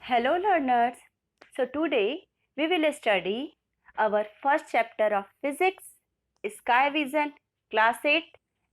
Hello learners. So today we will study our first chapter of physics, sky vision, class 8,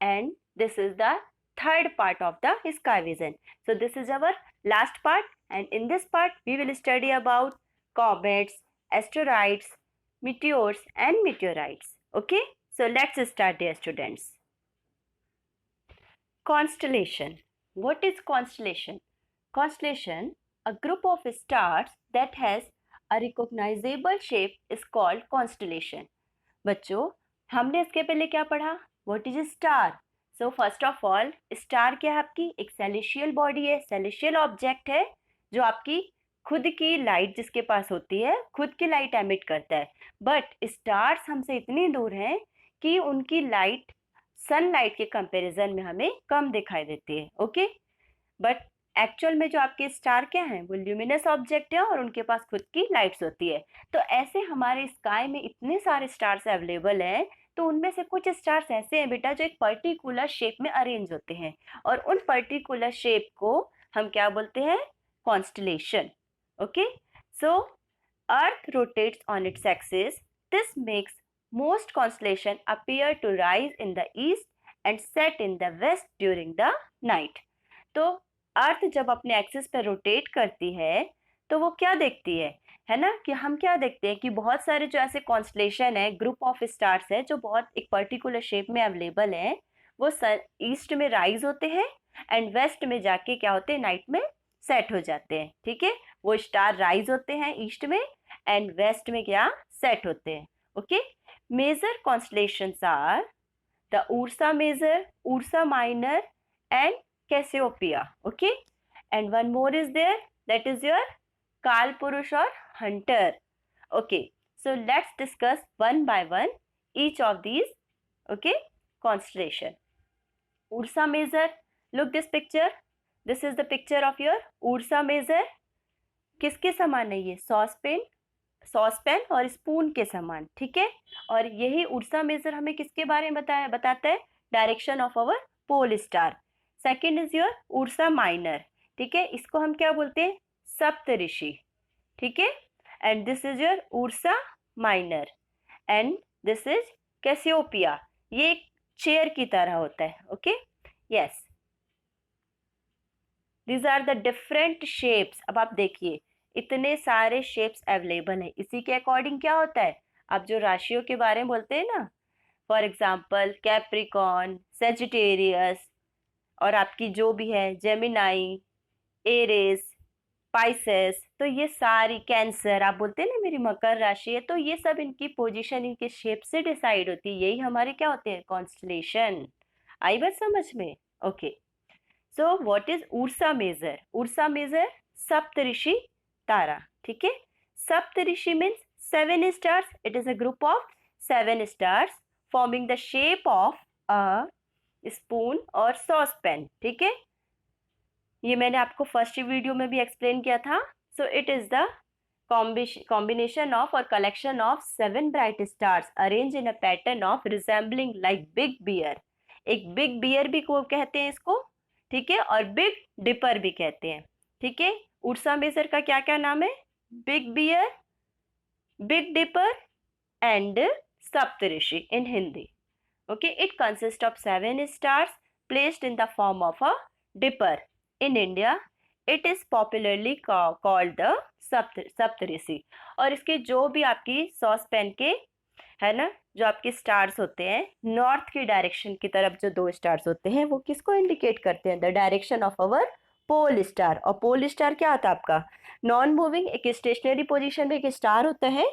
and this is the third part of the sky vision. So this is our last part, and in this part we will study about comets, asteroids, meteors and meteorites. Okay? So let's start, dear students. Constellation. What is constellation? Constellation, a group of stars that has a recognizable shape is called constellation. बच्चों, हमने इसके पहले क्या पढ़ा? What is a star? So first of all, star क्या है आपकी? एक सेलेशियल बॉडी है, सेलेशियल ऑब्जेक्ट है जो आपकी खुद की लाइट जिसके पास होती है, खुद की लाइट एमिट करता है. बट स्टार्स हमसे इतनी दूर हैं कि उनकी लाइट सनलाइट के कंपैरिजन में हमें कम दिखाई देती है. ओके, बट एक्चुअल में जो आपके स्टार क्या हैं, वो ल्यूमिनस ऑब्जेक्ट है और उनके पास खुद की लाइट्स होती है. तो ऐसे हमारे स्काई में इतने सारे स्टार्स अवेलेबल हैं, तो उनमें से कुछ स्टार्स ऐसे हैं बेटा जो एक पर्टिकुलर शेप में अरेंज होते हैं, और उन पर्टिकुलर शेप को हम क्या बोलते हैं? Constellation. Okay, so earth rotates on its axis. This makes most constellation appear to rise in the east and set in the west during the night. तो अर्थ जब अपने एक्सिस पर रोटेट करती है तो वो क्या देखती है ना, कि हम क्या देखते हैं कि बहुत सारे जो ऐसे कॉन्स्टलेशन है, ग्रुप ऑफ स्टार्स है जो बहुत एक पर्टिकुलर शेप में अवेलेबल है, वो ईस्ट में राइज होते हैं एंड वेस्ट में जाके क्या होते हैं? नाइट में सेट हो जाते हैं. ठीक है, वो स्टार राइज होते हैं ईस्ट में एंड वेस्ट में क्या सेट होते हैं. Okay, major constellations are the Ursa Major, Ursa Minor and Cassiopeia. Okay, and one more is there, that is your Kalpurush or Hunter. Okay, so let's discuss one by one each of these. Okay, constellation. Ursa Major, look this picture. This is the picture of your Ursa Major. किसके समान है ये? Saucepan और spoon के समान. ठीक है, और यही उर्सा मेजर हमें किसके बारे में बताता है? Direction of our pole star. Second is your Ursa Minor. ठीक है, इसको हम क्या बोलते हैं? सप्तऋषि. ठीक है, and this is your Ursa Minor and this is Cassiopeia. ये एक चेयर की तरह होता है. Okay, yes, these are the different shapes. अब आप देखिए इतने सारे शेप्स अवेलेबल हैं. इसी के अकॉर्डिंग क्या होता है? आप जो राशियों के बारे में बोलते हैं ना, फॉर एग्जाम्पल कैप्रिकॉन, सेजिटेरियस, और आपकी जो भी है जेमिनाई, एरेस, पाइसेस, तो ये सारी, कैंसर आप बोलते हैं ना मेरी मकर राशि है, तो ये सब इनकी पोजीशन इनके शेप से डिसाइड होती है. यही हमारे क्या होते हैं? कॉन्स्टलेशन. आई बात समझ में? Okay, so what is Ursa Major? Ursa Major Saptarishi तारा. ठीक है, Saptarishi means 7 stars. It is a group of 7 stars forming the shape of a spoon और saucepan. ठीक है, ये मैंने आपको फर्स्ट वीडियो में भी एक्सप्लेन किया था. So it is the combination of or collection of 7 bright stars arranged in a pattern of resembling like big bear. एक बिग बियर भी को कहते हैं इसको. ठीक है, और बिग डिपर भी कहते हैं. ठीक है, उर्सा मेजर का क्या क्या नाम है? Big Bear, Big Dipper and Saptarishi in Hindi. Okay, it consist of 7 stars placed in the form of a dipper. In India it is popularly called the Saptarishi. और इसके जो भी आपकी सॉसपेन के है ना, जो आपके स्टार्स होते हैं नॉर्थ की डायरेक्शन की तरफ, जो 2 स्टार्स होते हैं वो किसको इंडिकेट करते हैं? The direction of our pole star. और पोल स्टार क्या होता है आपका? नॉन मूविंग, एक स्टेशनरी पोजीशन में एक स्टार होता है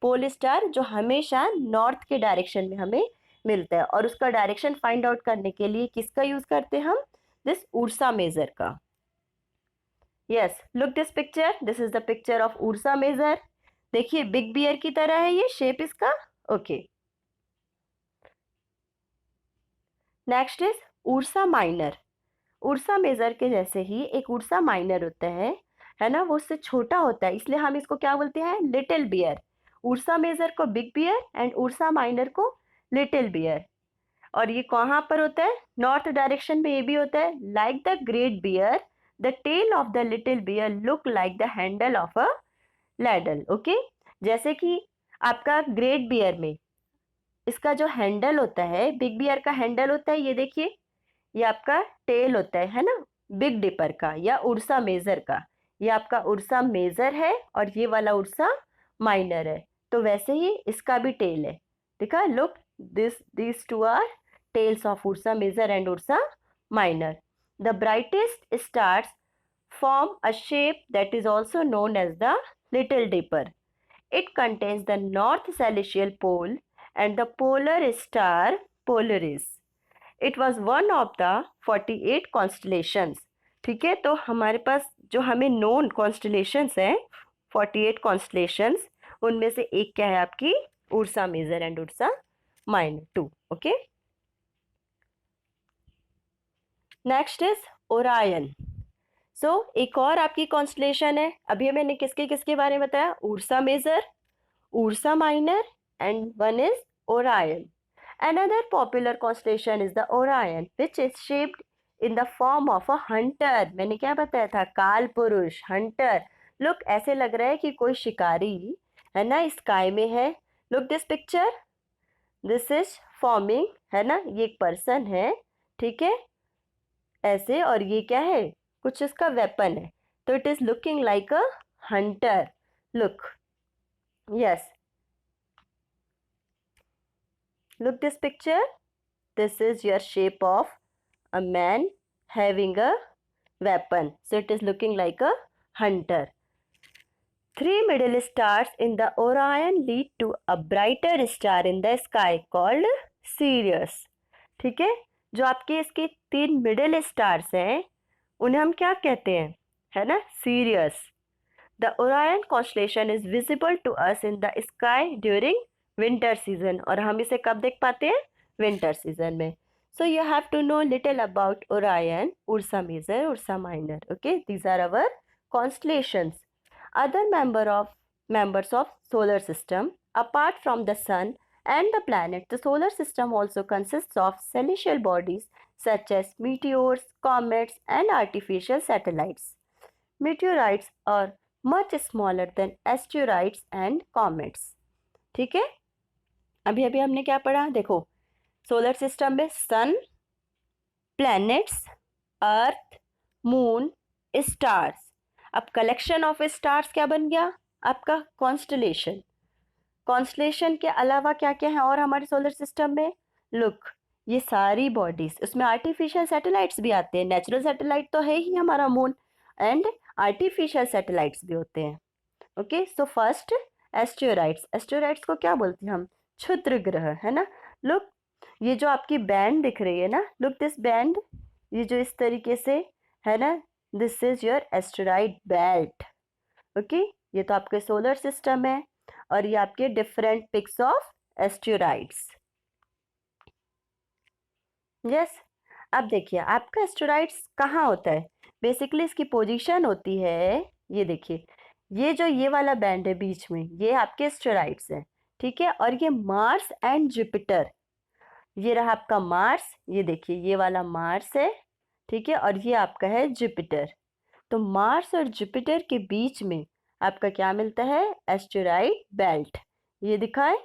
पोल स्टार, जो हमेशा नॉर्थ के डायरेक्शन में हमें मिलता है. और उसका डायरेक्शन फाइंड आउट करने के लिए किसका यूज करते हैं हम? दिस उर्सा मेजर का. Yes, look this picture. This is the picture of Ursa Major. देखिए बिग बियर की तरह है ये शेप इसका. Okay, next is Ursa Minor. Ursa Major के जैसे ही एक उर्सा माइनर होता है ना, वो उससे छोटा होता है, इसलिए हम इसको क्या बोलते हैं? Little bear. उर्सा मेजर को big bear and Ursa Minor को लिटिल बियर. और ये कहाँ पर होता है? नॉर्थ डायरेक्शन में ये भी होता है. Like the great bear the tail of the little bear look like the handle of a ladle. Okay, जैसे कि आपका ग्रेट बियर में इसका जो हैंडल होता है, बिग बियर का हैंडल होता है, ये देखिए, ये आपका टेल होता है ना, बिग डिपर का या उर्सा मेजर का। ये आपका उर्सा मेजर है और ये वाला उर्सा माइनर है। तो वैसे ही इसका भी टेल है, देखा, look, this two are tails of Ursa Major and Ursa Minor. The brightest stars form a shape that is also known as the Little Dipper. It contains the North Celestial Pole and the polar star Polaris. It was one of the 48 constellations. ठीक है, तो हमारे पास जो हमें known constellations हैं 48 constellations, उनमें से एक क्या है आपकी Ursa Major and Ursa Minor 2। Okay, next is Orion. So एक और आपकी कॉन्स्टलेशन है। अभी मैंने किसके किसके बारे में बताया, Ursa Major, Ursa Minor and one is Orion. Another popular constellation is the Orion, which is shaped in the form of a hunter. मैंने क्या बताया था, काल पुरुष, hunter। लुक, ऐसे लग रहा है कि कोई शिकारी है ना स्काई में है। Look this picture, this is forming, है ना, ये एक पर्सन है, ठीक है, ऐसे, और ये क्या है, कुछ इसका वेपन है। तो it is looking like a Hunter. Look, yes, look this picture, this is your shape of a man having a weapon, so it is looking like a hunter. Three middle stars in the Orion lead to a brighter star in the sky called Sirius। ठीक है, जो आपके इसके 3 middle stars हैं उन्हें हम क्या कहते हैं, है ना, serious. The Orion constellation is visible to us in the sky during winter season, और हम इसे कब देख पाते हैं, विंटर सीजन में। So you have to know little about Orion, Ursa Major, Ursa Minor. Okay, these are our constellations. Other members of solar system, apart from the sun and the planet, the solar system also consists of celestial bodies such as meteors, comets, and artificial satellites. Meteorites are much smaller than asteroids and comets। ठीक है, अभी अभी हमने क्या पढ़ा, देखो, solar system में सन, planets, अर्थ, moon, stars. अब कलेक्शन ऑफ स्टार्स क्या बन गया आपका, कॉन्स्टलेशन। कॉन्स्टलेशन के अलावा क्या क्या है और हमारे सोलर सिस्टम में, लुक, ये सारी बॉडीज, उसमें आर्टिफिशियल सैटेलाइट्स भी आते हैं। नेचुरल सैटेलाइट तो है ही हमारा मून, एंड आर्टिफिशियल सैटेलाइट्स भी होते हैं। Okay, so first asteroids. Asteroids को क्या बोलते हैं हम, क्षुद्र ग्रह, है ना। लुक, ये जो आपकी बैंड दिख रही है ना, लुक दिस बैंड, ये जो इस तरीके से है ना, this is your asteroid belt. Okay, ये तो आपके सोलर सिस्टम है और ये आपके different pics of asteroids. Yes, अब देखिए आपका एस्टेरॉइड्स कहाँ होता है, बेसिकली इसकी पोजीशन होती है, ये देखिए, ये जो ये वाला बैंड है बीच में, ये आपके एस्टेरॉइड्स है, ठीक है। और ये मार्स एंड जुपिटर, ये रहा आपका मार्स, ये देखिए ये वाला मार्स है, ठीक है, और ये आपका है जुपिटर। तो मार्स और जुपिटर के बीच में आपका क्या मिलता है, एस्टेरॉइड बेल्ट। ये दिखाए,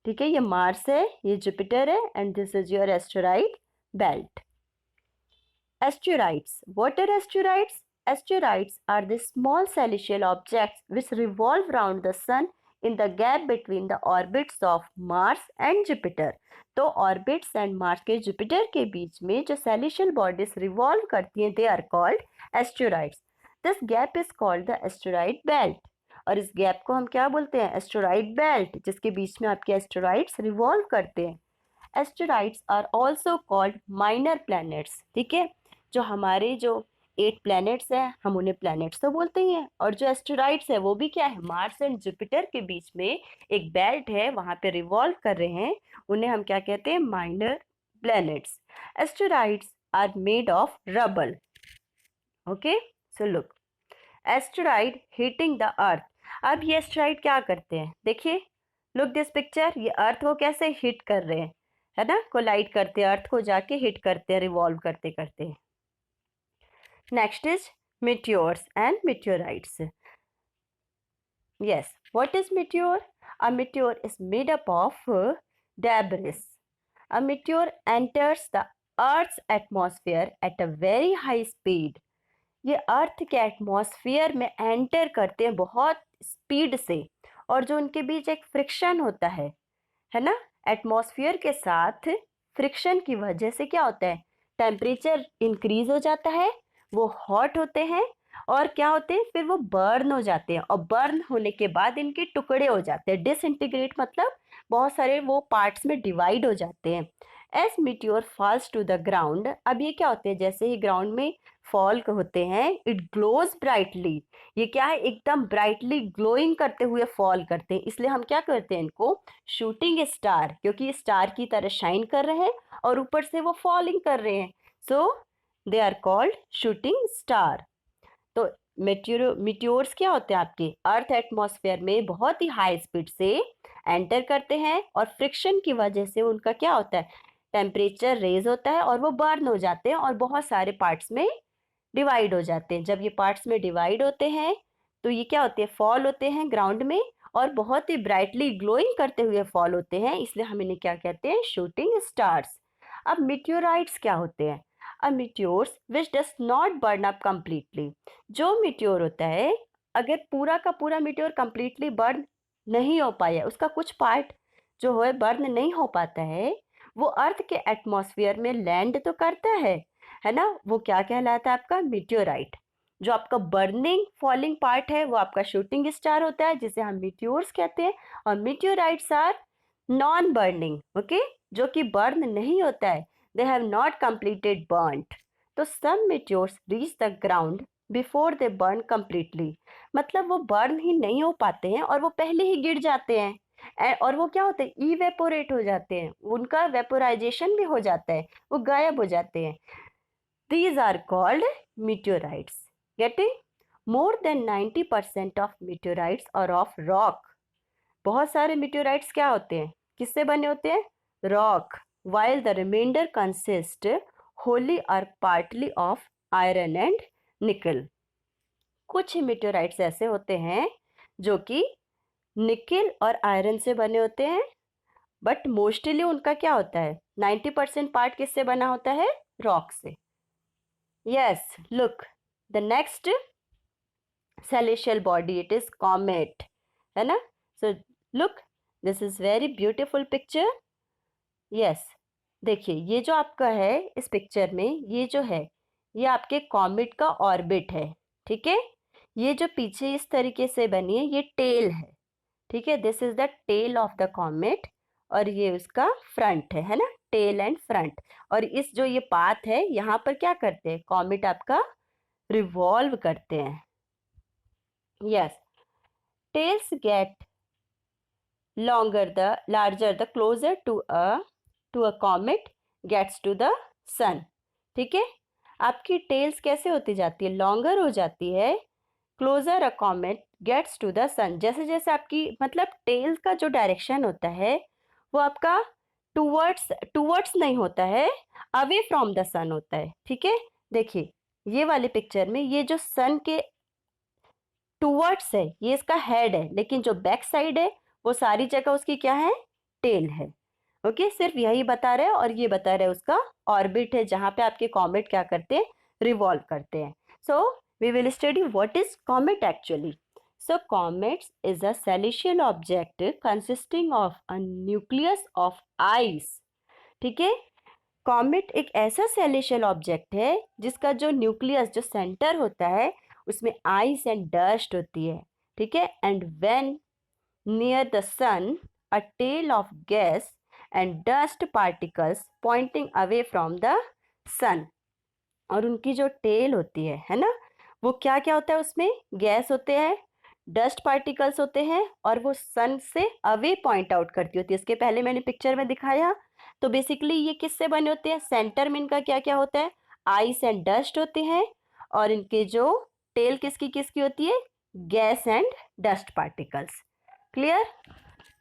ठीक है, ये मार्स है, ये जुपिटर है, and this is your asteroid belt. Asteroids. What are asteroids? Asteroids are the small celestial objects which revolve around the sun in the gap between the orbits of Mars and Jupiter. तो orbits and Mars के Jupiter के बीच में जो celestial bodies revolve करती हैं, they are called asteroids. This gap is called the asteroid belt. और इस gap को हम क्या बोलते हैं, एस्टेरॉइड बेल्ट, जिसके बीच में आपके एस्टेरॉइड्स रिवॉल्व करते हैं। Asteroids are also called minor planets. ठीक है, जो हमारे जो 8 प्लैनेट्स हैं हम उन्हें प्लैनेट्स तो बोलते ही हैं, और जो एस्टेरॉइड्स है वो भी क्या है, मार्स एंड जुपिटर के बीच में एक बेल्ट है, वहाँ पे रिवॉल्व कर रहे हैं, उन्हें हम क्या कहते हैं, minor planets. Asteroids are made of rubble. Okay, so look, asteroid hitting the earth. अब ये एस्टेरॉइड क्या करते हैं, देखिए, लुक दिस पिक्चर, ये अर्थ को कैसे हिट कर रहे हैं, है ना, कोलाइड करते हैं, अर्थ को जाके हिट करते हैं, रिवॉल्व करते करते। Next is meteors and meteorites. Yes, what is meteor? A meteor is made up of debris. A meteor enters the Earth's atmosphere at a very high speed. ये अर्थ के एटमॉस्फेयर में एंटर करते हैं बहुत स्पीड से, और जो उनके बीच एक फ्रिक्शन होता है ना, एटमॉस्फेयर के साथ फ्रिक्शन की वजह से क्या होता है, टेम्परेचर इंक्रीज हो जाता है, वो हॉट होते हैं, और क्या होते हैं फिर वो बर्न हो जाते हैं, और बर्न होने के बाद इनके टुकड़े हो जाते हैं, डिसइंटीग्रेट मतलब बहुत सारे वो पार्ट्स में डिवाइड हो जाते हैं। As meteor falls to the ground, अब ये क्या होते हैं, जैसे ही ग्राउंड में फॉल होते हैं, इट ग्लोज ब्राइटली, ये क्या है एकदम ब्राइटली ग्लोइंग करते हुए फॉल करते हैं, इसलिए हम क्या करते हैं इनको शूटिंग स्टार, क्योंकि स्टार की तरह शाइन कर रहे हैं और ऊपर से वो फॉलिंग कर रहे हैं, so they are called shooting star. तो मीटियोर्स क्या होते हैं, आपके अर्थ एटमॉस्फेयर में बहुत ही हाई स्पीड से एंटर करते हैं, और फ्रिक्शन की वजह से उनका क्या होता है, टेम्परेचर रेज होता है और वो बर्न हो जाते हैं और बहुत सारे पार्ट्स में डिवाइड हो जाते हैं। जब ये पार्ट्स में डिवाइड होते हैं तो ये क्या होते हैं, फॉल होते हैं ग्राउंड में, और बहुत ही ब्राइटली ग्लोइंग करते हुए फॉल होते हैं, इसलिए हम इन्हें क्या कहते हैं, शूटिंग स्टार्स। अब मीटियोराइट्स क्या होते हैं, a meteors which does not burn up completely, जो मीटियोर होता है अगर पूरा का पूरा मीटियोर कंप्लीटली बर्न नहीं हो पाया, उसका कुछ पार्ट जो है बर्न नहीं हो पाता है, वो अर्थ के एटमॉस्फेयर में लैंड तो करता है ना, वो क्या कहलाता है आपका मीटियोराइट। जो आपका बर्निंग फॉलिंग पार्ट है वो आपका शूटिंग स्टार होता है, जिसे हम मीटियोर्स कहते हैं, और meteorites are non burning, okay, जो कि बर्न नहीं होता है, they have not completed burned. तो some meteors reach the ground before they burn completely, मतलब वो बर्न ही नहीं हो पाते हैं और वो पहले ही गिर जाते हैं, और वो क्या होते हैं, इवेपोरेट हो जाते हैं, उनका वेपोराइजेशन भी हो जाता है, वो गायब हो जाते हैं। These are called meteorites. Getting? More than 90% of meteorites are of rock. बहुत सारे meteorites क्या होते हैं, किससे बने होते हैं, rock, while the remainder consist wholly or partly of iron and nickel. कुछ meteorites ऐसे होते हैं जो कि निकिल और आयरन से बने होते हैं, बट मोस्टली उनका क्या होता है, 90% पार्ट किससे बना होता है, रॉक से। Yes, look, the next celestial body, it is comet, है ना, so look, this is very beautiful picture. Yes, देखिए ये जो आपका है इस पिक्चर में, ये जो है ये आपके कॉमेट का ऑर्बिट है, ठीक है, ये जो पीछे इस तरीके से बनी है ये टेल है, ठीक है, this is the tail of the comet, और ये उसका फ्रंट है ना, टेल एंड फ्रंट, और इस जो ये पाथ है यहाँ पर क्या करते हैं, कॉमेट आपका रिवॉल्व करते हैं। Yes, tails get longer the larger the closer to a comet gets to the sun. ठीक है, आपकी टेल्स कैसे होती जाती है, लॉन्गर हो जाती है, closer a comet gets to the sun, जैसे जैसे आपकी मतलब टेल्स का जो डायरेक्शन होता है वो आपका टूवर्ड्स टूवर्ड्स नहीं होता है, अवे फ्रॉम द सन होता है, ठीक है। देखिए ये वाले पिक्चर में ये जो सन के टूवर्ड्स है ये इसका हेड है, लेकिन जो बैक साइड है वो सारी जगह उसकी क्या है, टेल है, ओके, सिर्फ यही बता रहे हैं, और ये बता रहे हैं उसका ऑर्बिट है जहां पे आपके कॉमेट क्या करते हैं, रिवॉल्व करते हैं। So we will study what is comet actually. So comets is a celestial object consisting of a nucleus of ice, ठीक है, कॉमेट एक ऐसा सेलेशियल ऑब्जेक्ट है जिसका जो न्यूक्लियस जो सेंटर होता है उसमें आइस एंड डस्ट होती है, ठीक है, and when near the sun a tail of gas and dust particles pointing away from the sun, और उनकी जो टेल होती है ना, वो क्या क्या होता है, उसमें गैस होते हैं, डस्ट पार्टिकल्स होते हैं, और वो सन से अवे पॉइंट आउट करती होती है। इसके पहले मैंने पिक्चर में दिखाया, तो बेसिकली ये किससे बने होते हैं, सेंटर में इनका क्या क्या होता है, आइस एंड डस्ट होते हैं, और इनके जो टेल किसकी किसकी होती है, gas and dust particles. Clear?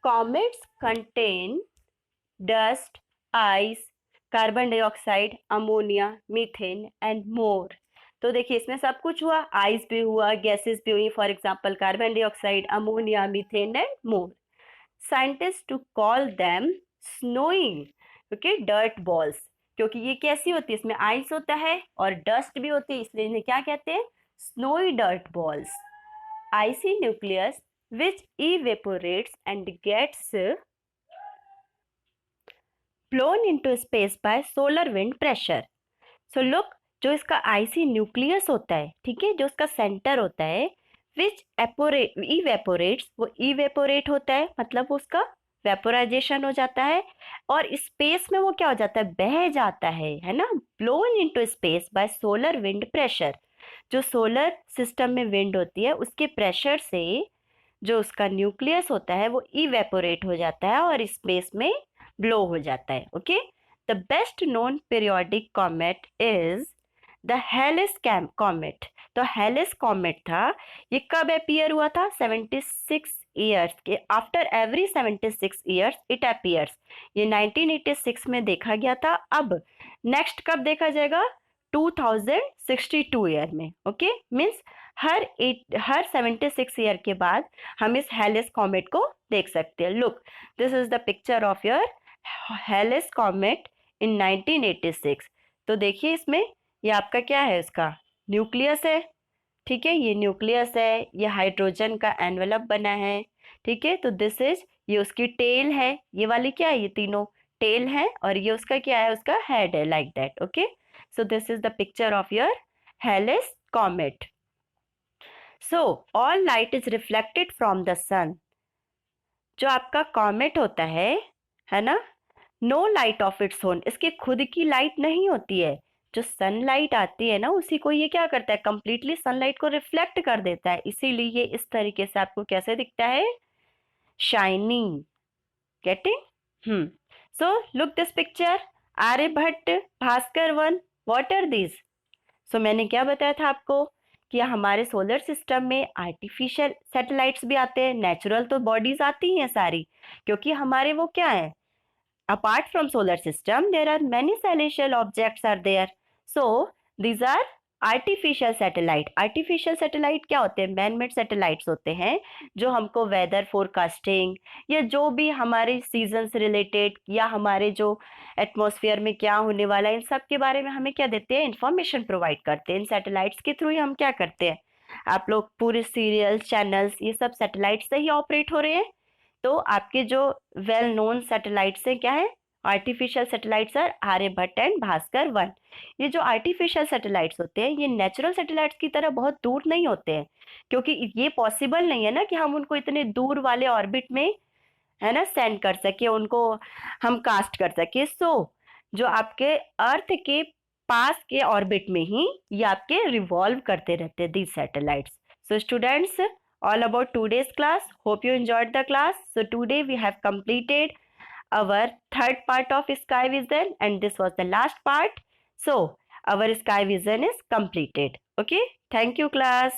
Comets contain dust, ice, carbon dioxide, ammonia, methane and मोर। तो देखिए इसमें सब कुछ हुआ, आइस भी हुआ, गैसेस भी हुई, for example carbon dioxide, ammonia, methane and more. Scientist to call them snowing, okay, dirt balls, क्योंकि ये कैसी होती है, इसमें आइस होता है और डस्ट भी होती है, इसलिए इन्हें क्या कहते हैं, snowy dirt balls. Icy nucleus which evaporates and gets blown into space by solar wind pressure. So look, जो इसका आईसी न्यूक्लियस होता है, ठीक है, जो उसका सेंटर होता है, विच इवेपोरेट्स, वो इवेपोरेट होता है, मतलब उसका वेपोराइजेशन हो जाता है, और स्पेस में वो क्या हो जाता है, बह जाता है ना, blown into space bye solar wind pressure. जो सोलर सिस्टम में विंड होती है उसके प्रेशर से जो उसका न्यूक्लियस होता है वो इवेपोरेट हो जाता है और स्पेस में ब्लो हो जाता है. Okay, the best known periodic comet is the Halley's comet. तो हेलिस कॉमेट था, ये कब अपीयर हुआ था, 76 ईयर्स के after every 76 years it appears. ये 1986 में देखा गया था. अब नेक्स्ट कब देखा जाएगा, 2062 ईयर में. ओके, मीन्स हर 76 ईयर के बाद हम इस हेलिस कॉमेट को देख सकते हैं. Look, this is the picture of your Halley's comet in 1986. तो देखिए इसमें ये आपका क्या है, इसका न्यूक्लियस है, ठीक है, ये न्यूक्लियस है, ये हाइड्रोजन का एनवेलप बना है, ठीक है. तो दिस इज, ये उसकी टेल है, ये वाली क्या है, ये तीनों टेल है, और ये उसका क्या है, उसका हेड है, like that. Okay, so this is the picture of your Halley's comet. So all light is reflected from the sun. जो आपका कॉमेट होता है ना, no light of its own, इसके खुद की लाइट नहीं होती है. जो सनलाइट आती है ना उसी को ये क्या करता है, कंप्लीटली सनलाइट को रिफ्लेक्ट कर देता है, इसीलिए ये इस तरीके से आपको कैसे दिखता है, shining. Getting? So look this picture, Aryabhata, Bhaskara 1, what are these? So मैंने क्या बताया था आपको कि हमारे सोलर सिस्टम में आर्टिफिशियल सैटेलाइट्स भी आते हैं, नेचुरल तो बॉडीज आती हैं सारी, क्योंकि हमारे वो क्या है, apart from solar system there are many celestial objects are there. So these are artificial satellite. artificial satellite क्या होते हैं, मैन मेड सैटेलाइट्स होते हैं जो हमको वेदर फोरकास्टिंग या जो भी हमारे सीजन से रिलेटेड या हमारे जो एटमॉस्फेयर में क्या होने वाला है इन सब के बारे में हमें क्या देते हैं, इंफॉर्मेशन प्रोवाइड करते हैं. इन सैटेलाइट्स के थ्रू ही हम क्या करते हैं, आप लोग पूरे सीरियल्स चैनल्स ये सब सैटेलाइट से ही ऑपरेट हो रहे हैं. तो आपके जो वेल नोन सैटेलाइट्स हैं क्या है, artificial satellites are Aryabhata and Bhaskara 1. ये जो आर्टिफिशियल सैटेलाइट्स होते हैं ये नेचुरल सैटेलाइट्स की तरह बहुत दूर नहीं होते हैं, क्योंकि ये पॉसिबल नहीं है ना कि हम उनको इतने दूर वाले ऑर्बिट में है ना सेंड कर सके, उनको हम कास्ट कर सके. सो जो आपके अर्थ के पास के ऑर्बिट में ही ये आपके रिवॉल्व करते रहते हैं these satellites. So students, all about today's class. Hope you enjoyed the class. So today we have completed our third part of sky vision and this was the last part. So our sky vision is completed. Okay. Thank you class.